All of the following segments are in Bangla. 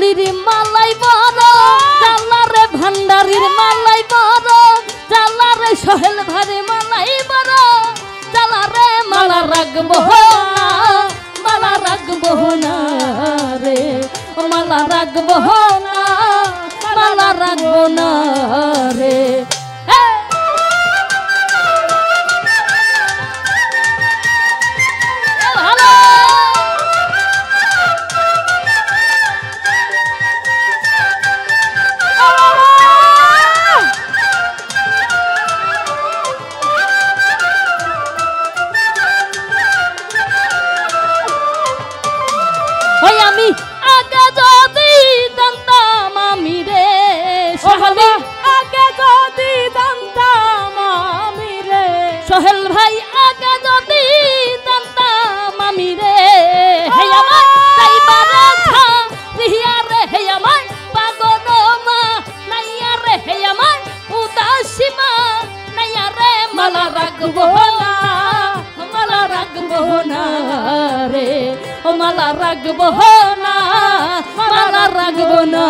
বালির মালাই বড় জালারে ভান্ডারির মালাই বড় জালারে সোহেল ভাইরে মালাই বড় জালারে মালা রাখবো না মালা রাখবো না রে ও মালা রাখবো না মালা রাখবো না রে আমি আগে যদি জানতাম আমি রে সোহেল আগে যদি জানতাম আমি রে সোহেল ভাই আগে যদি জানতাম আমি রে হে আমার তাইবারে থা রিয়া রে হে আমার পাগল মা নাইয়া রে হে আমার উদাসী মা নাইয়া রে মালা রাখবো না মালা রাখবো না রে ও মালা রাখবো না মালা রাখবো না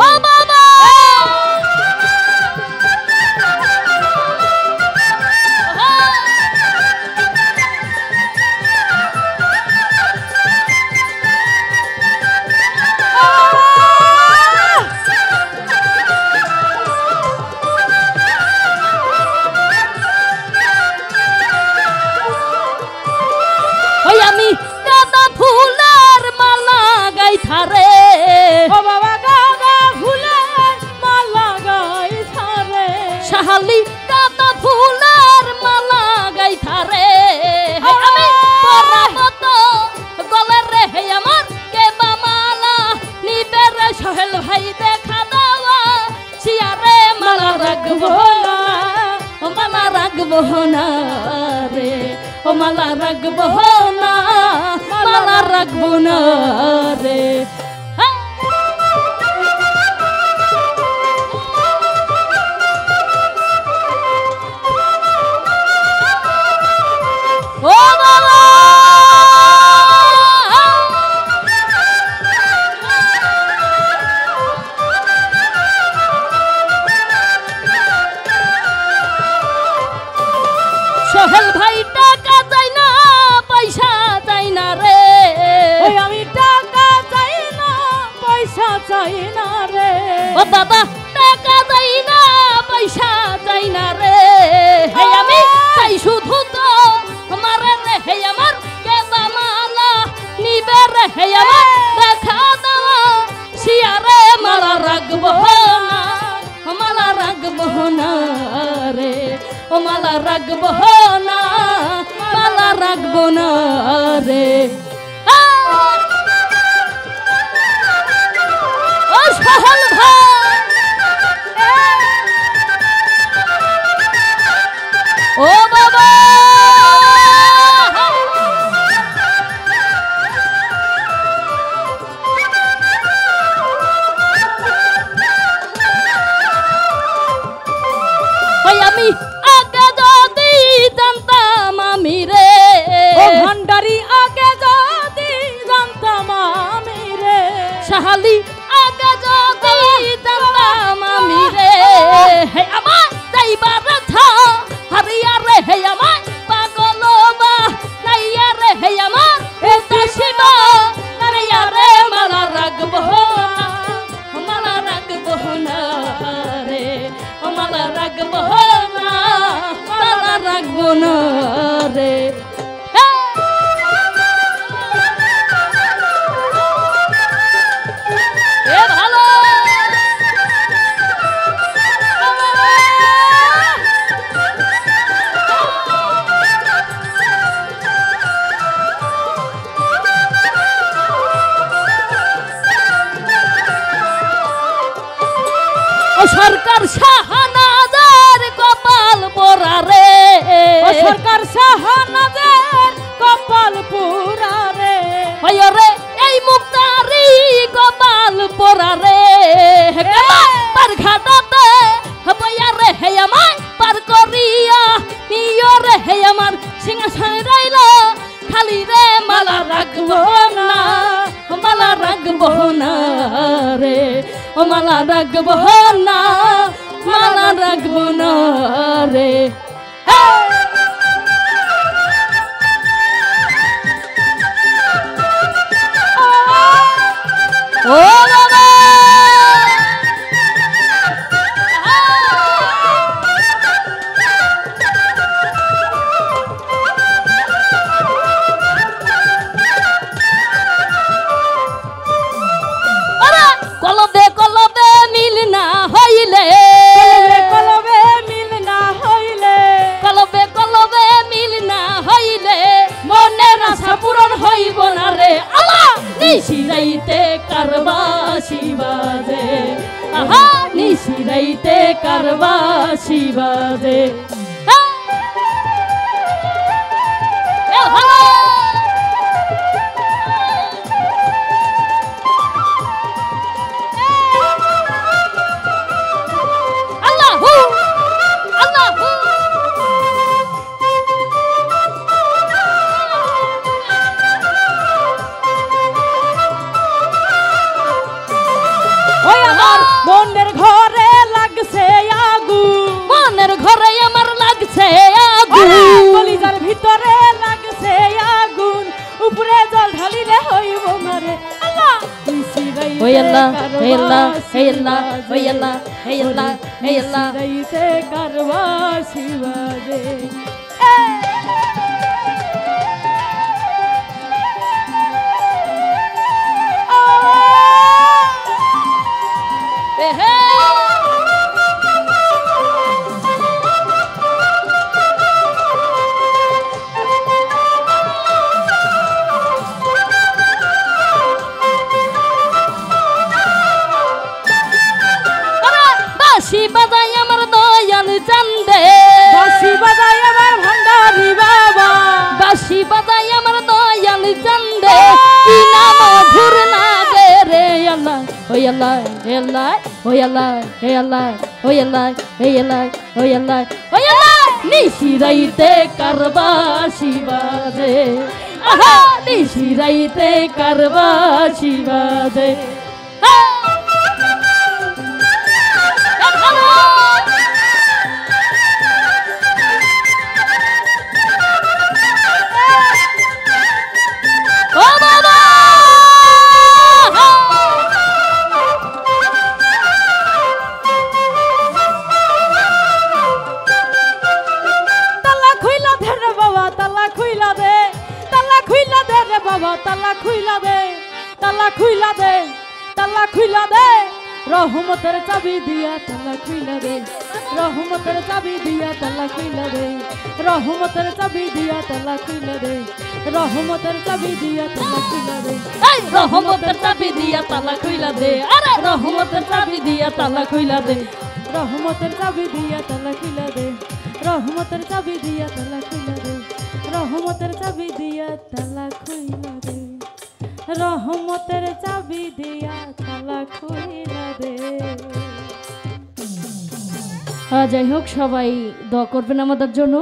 ও বাবা ওই আমি গাঁদা ফুলের মালা গাইথা রে ও বাবা গাঁদা ফুলের মালা গাইথা রে শাহালি গাঁদা ফুলের মালা গাইথা রে আমি পরাবত গলে রে হে আমার কেবা মালা নিবে রে সোহেল ভাই দেখা দাওয়া শিয়ারে মালা রাখবো না ও মালা রাখবো না রে ও মালা রাখবো না মালা রাখবো না রে ও বাবা সোহেল ভাই টাকা চাই না পয়সা চাই না রে ওই আমি টাকা চাই না পয়সা চাই না রে ও দাদা টাকা চাই না পয়সা চাই না রে হে আমি চাই শুধু তো আমার রে হে আমার কেবা মালা নিবে রে হে আমার দেখা দাও শিয়ারে মালা রাখবো না মালা রাখবো না রে ও মালা রাখবো না মালা রাখবো না রে ও সোহেল ভাই ও বাবা ওই আমি আগে যদি জানতাম আমি রে ও ভান্ডারি আগে যদি জানতাম আমি রে শাহালি আগে যদি জানতাম আমি রে হে আমার তাইবার থা হারিয়া রে হে আমার পাগল বা নাইয়া রে হে আমার উদাসী বা নাইয়া রে মালা রাখবো না মালা রাখবো না রে মালা রাখবো না মালা রাখবো না রে এ ভালো সরকার শাহনাজের কপাল পোড়া রে সরকার শাহনাজের কপাল পোড়া রে রে এই মুক্তারি কপাল পোড়া রে পার ঘাটাতে হবয়া রে হে আমার পার করিয়া নিয় রে হে আমার সিংহাসনে রইল খালি রে মালা রাখবো না মালা রাখবো না রে, ও মালা রাখবো না, মালা রাখবো না রে। ও বাবা কলবে কলবে মিল না হইলে, কলবে মিল না হইলে, কলবে কলবে মিল না হইলে মনের আশা পূরণ হইব না রে। আল্লাহ নিশিরাইতে কারবাসি বাজে, আহা নিশিরাইতে কারবাসি বাজে। মনের ঘরে লাগছে আগুন, মনের ঘরে আমার লাগছে আগুন, কলিজার ভিতরে লাগছে আগুন, উপরে জল ঢালিলে হইব মারে। আল্লাহ ওই আল্লাহ হে আল্লাহ হে আল্লাহ ওই আল্লাহ হে আল্লাহ হে আল্লাহ নিশিরাইতে কারবাসি বাজে। বাঁশি বাজাই আমার দয়াল চান্দে, বাঁশি বাজাই আমার ভান্ডারি বাবা, বাঁশি বাজাই আমার দয়াল চান্দে, কি নাম মধুর লাগে রে। আল্লাহ ওই আল্লাহ হে আল্লাহ ওই আল্লাহ হে আল্লাহ ওই আল্লাহ হে আল্লাহ ওই আল্লাহ ওই আল্লাহ নিশিরাইতে কারবাসি বাজে, আহা নিশিরাইতে কারবাসি বাজে। বাবা তালা খুইলা দে, তালা খুইলা দে, তালা খুইলা দে, রহমতের চাবি দিয়া তালা খুইলা দে, রহমতের চাবি দিয়া তালা খুইলা দে, রহমতের চাবি দিয়া তালা খুইলা দে, রহমতের চাবি দিয়া তালা খুইলা দে, এই রহমতের চাবি দিয়া তালা খুইলা দে, আরে রহমতের চাবি দিয়া তালা খুইলা দে, রহমতের চাবি দিয়া তালা খুইলা দে, রহমতের চাবি দিয়া তালা খুইলা দে, রহমতের চাবি দিয়া তালা খুইলা দে, রহমতের চাবি দিয়া তালা খুইলা দে। যাই হোক সবাই দোয়া করবেন আমাদের জন্য।